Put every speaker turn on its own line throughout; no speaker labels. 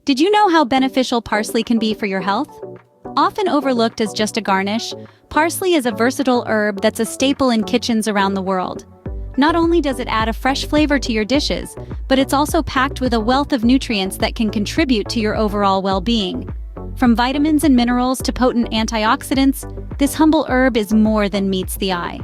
Did you know how beneficial parsley can be for your health? Often overlooked as just a garnish, parsley is a versatile herb that's a staple in kitchens around the world. Not only does it add a fresh flavor to your dishes, but it's also packed with a wealth of nutrients that can contribute to your overall well-being. From vitamins and minerals to potent antioxidants, this humble herb is more than meets the eye.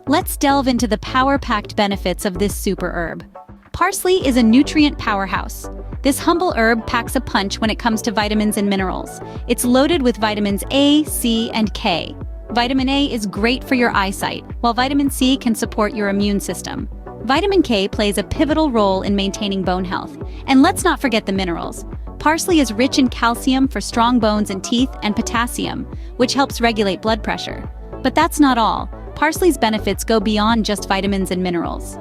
Let's delve into the power-packed benefits of this super herb. Parsley is a nutrient powerhouse. This humble herb packs a punch when it comes to vitamins and minerals. It's loaded with vitamins A, C, and K. Vitamin A is great for your eyesight, while vitamin C can support your immune system. Vitamin K plays a pivotal role in maintaining bone health. And let's not forget the minerals. Parsley is rich in calcium for strong bones and teeth, and potassium, which helps regulate blood pressure. But that's not all. Parsley's benefits go beyond just vitamins and minerals.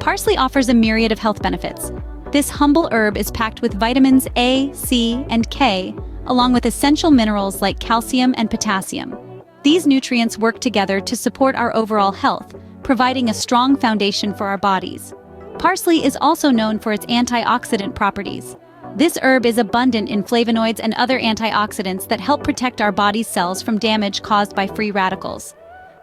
Parsley offers a myriad of health benefits. This humble herb is packed with vitamins A, C, and K, along with essential minerals like calcium and potassium. These nutrients work together to support our overall health, providing a strong foundation for our bodies. Parsley is also known for its antioxidant properties. This herb is abundant in flavonoids and other antioxidants that help protect our body's cells from damage caused by free radicals.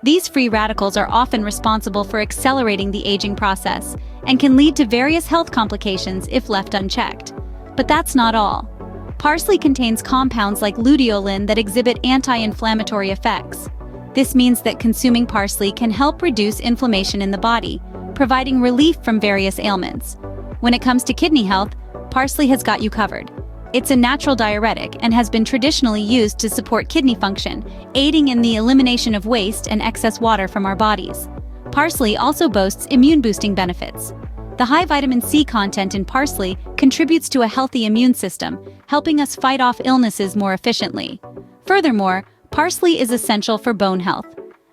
These free radicals are often responsible for accelerating the aging process and can lead to various health complications if left unchecked. But that's not all. Parsley contains compounds like luteolin that exhibit anti-inflammatory effects. This means that consuming parsley can help reduce inflammation in the body, providing relief from various ailments. When it comes to kidney health, parsley has got you covered. It's a natural diuretic and has been traditionally used to support kidney function, aiding in the elimination of waste and excess water from our bodies. Parsley also boasts immune-boosting benefits. The high vitamin C content in parsley contributes to a healthy immune system, helping us fight off illnesses more efficiently. Furthermore, parsley is essential for bone health.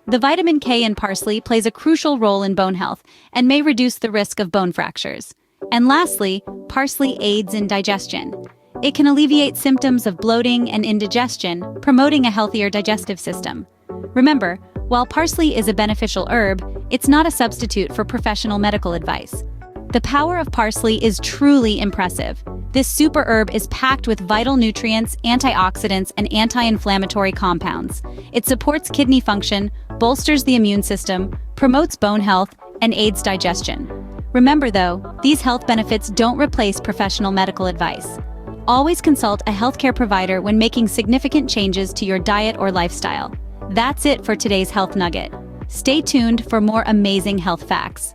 The vitamin K in parsley plays a crucial role in bone health and may reduce the risk of bone fractures. And lastly, parsley aids in digestion. It can alleviate symptoms of bloating and indigestion, promoting a healthier digestive system. Remember, while parsley is a beneficial herb, it's not a substitute for professional medical advice. The power of parsley is truly impressive. This super herb is packed with vital nutrients, antioxidants, and anti-inflammatory compounds. It supports kidney function, bolsters the immune system, promotes bone health, and aids digestion. Remember though, these health benefits don't replace professional medical advice. Always consult a healthcare provider when making significant changes to your diet or lifestyle. That's it for today's Health Nugget. Stay tuned for more amazing health facts.